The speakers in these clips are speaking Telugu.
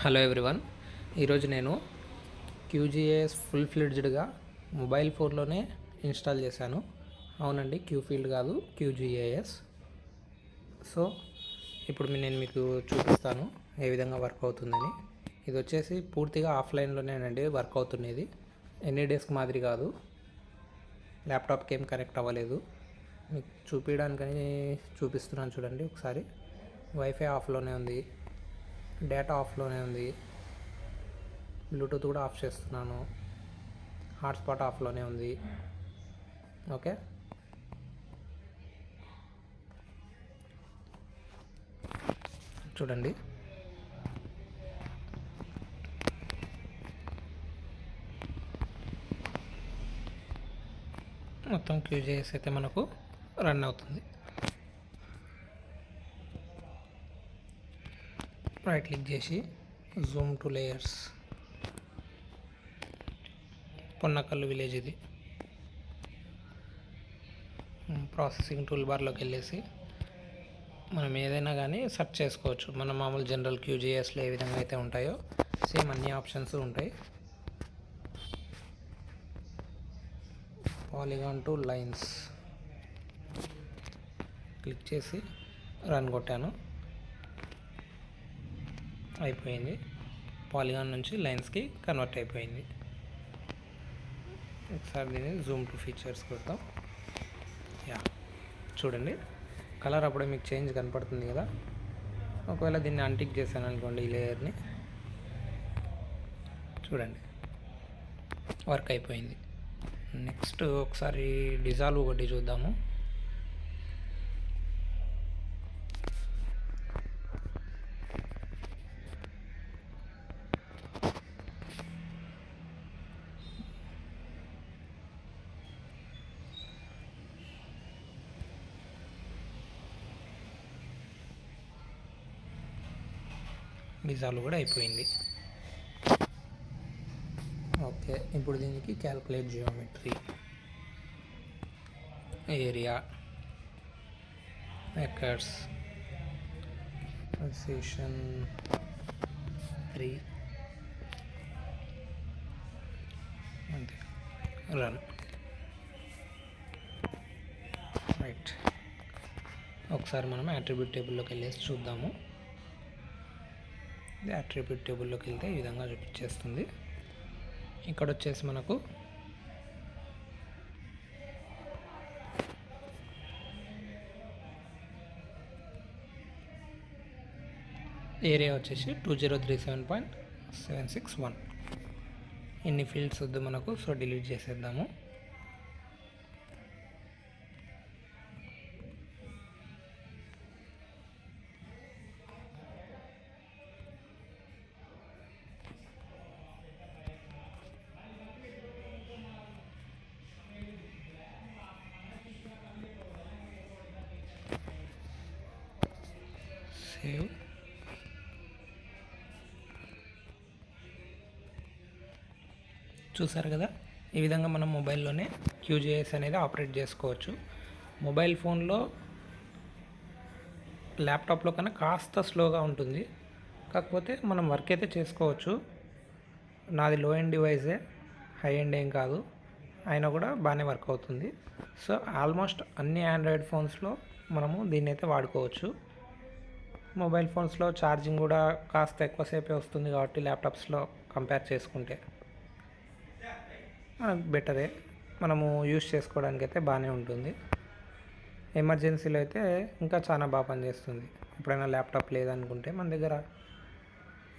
Hello everyone. ఈరోజు నేను క్యూజిఏఎస్ ఫుల్ ఫ్లెడ్జ్డ్గా మొబైల్ ఫోన్లోనే ఇన్స్టాల్ చేశాను. అవునండి, క్యూఫీల్డ్ కాదు, క్యూజిఏఎస్. సో ఇప్పుడు నేను మీకు చూపిస్తాను ఏ విధంగా వర్క్ అవుతుందని. ఇది వచ్చేసి పూర్తిగా ఆఫ్లైన్లోనేనండి వర్క్ అవుతున్నది. ఎనీ డెస్క్ మాదిరి కాదు, ల్యాప్టాప్కి ఏం కనెక్ట్ అవ్వలేదు. మీకు చూపించడానికని చూపిస్తున్నాను చూడండి ఒకసారి. వైఫై ఆఫ్లోనే ఉంది, డేటా ఆఫ్లోనే ఉంది, బ్లూటూత్ కూడా ఆఫ్ చేస్తున్నాను, హాట్స్పాట్ ఆఫ్లోనే ఉంది. ఓకే, చూడండి. మొత్తం క్యూజిఎస్ అయితే మనకు రన్ అవుతుంది. రైట్ క్లిక్ చేసి జూమ్ టు లేయర్స్, పొన్నకల్లు విలేజ్ ఇది. ప్రాసెసింగ్ టూల్ బార్లోకి వెళ్ళేసి మనం ఏదైనా కానీ సెర్చ్ చేసుకోవచ్చు. మన మామూలు జనరల్ క్యూజిఎస్లో ఏ విధంగా అయితే ఉంటాయో సేమ్ అన్ని ఆప్షన్స్ ఉంటాయి. పాలిగాన్ టు లైన్స్ క్లిక్ చేసి రన్ కొట్టాను, అయిపోయింది. పాలిగాన్ నుంచి లైన్స్కి కన్వర్ట్ అయిపోయింది. ఒకసారి దీన్ని జూమ్ టు ఫీచర్స్ కొడతాం. చూడండి, కలర్ అప్పుడే మీకు చేంజ్ కనపడుతుంది కదా. ఒకవేళ దీన్ని అన్టిక్ చేశాను అనుకోండి, ఈ లేయర్ని చూడండి, వర్క్ అయిపోయింది. నెక్స్ట్ ఒకసారి డిజాల్వ్ ఒకటి చూద్దాము. డిజాల్వ్ కూడా అయిపోయింది. ఓకే, ఇప్పుడు దీనికి calculate geometry, area, acres, precision 3, అంతే, రన్. రైట్, ఒకసారి మనం అట్రిబ్యూట్ టేబుల్లోకి వెళ్ళేసి చూద్దాము. అట్రిబ్యూట్ టేబుల్లోకి వెళ్తే ఈ విధంగా చూపించేస్తుంది. ఇక్కడ వచ్చేసి మనకు ఏరియా వచ్చేసి 2037.761. ఇన్ని ఫీల్డ్స్ వద్దు మనకు, సో డిలీట్ చేసేద్దాము. సేవ్. చూసారు కదా, ఈ విధంగా మనం మొబైల్లోనే క్యూజిఎస్ అనేది ఆపరేట్ చేసుకోవచ్చు. మొబైల్ ఫోన్లో ల్యాప్టాప్లో కన్నా కాస్త స్లోగా ఉంటుంది, కాకపోతే మనం వర్క్ అయితే చేసుకోవచ్చు. నాది లో ఎండ్ డివైజే, హై ఎండ్ ఏం కాదు, అయినా కూడా బాగానే వర్క్ అవుతుంది. సో ఆల్మోస్ట్ అన్ని ఆండ్రాయిడ్ ఫోన్స్లో మనము దీన్ని అయితే వాడుకోవచ్చు. మొబైల్ ఫోన్స్లో ఛార్జింగ్ కూడా కాస్త ఎక్కువసేపే వస్తుంది కాబట్టి ల్యాప్టాప్స్లో కంపేర్ చేసుకుంటే మనకు బెటరే, మనము యూజ్ చేసుకోవడానికి అయితే బాగానే ఉంటుంది. ఎమర్జెన్సీలో అయితే ఇంకా చాలా బాగా పనిచేస్తుంది. ఎప్పుడైనా ల్యాప్టాప్ లేదనుకుంటే మన దగ్గర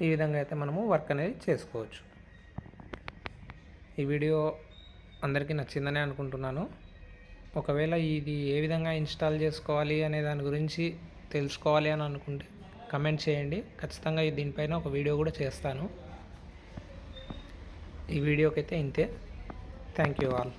ఈ విధంగా అయితే మనము వర్క్ అనేది చేసుకోవచ్చు. ఈ వీడియో అందరికీ నచ్చిందనే అనుకుంటున్నాను. ఒకవేళ ఇది ఏ విధంగా ఇన్స్టాల్ చేసుకోవాలి అనే దాని గురించి తెలుసుకోవాలి అని అనుకుంటే కమెంట్ చేయండి. ఖచ్చితంగా దీనిపైన ఒక వీడియో కూడా చేస్తాను. ఈ వీడియోకి అయితే ఇంతే. Thank you all.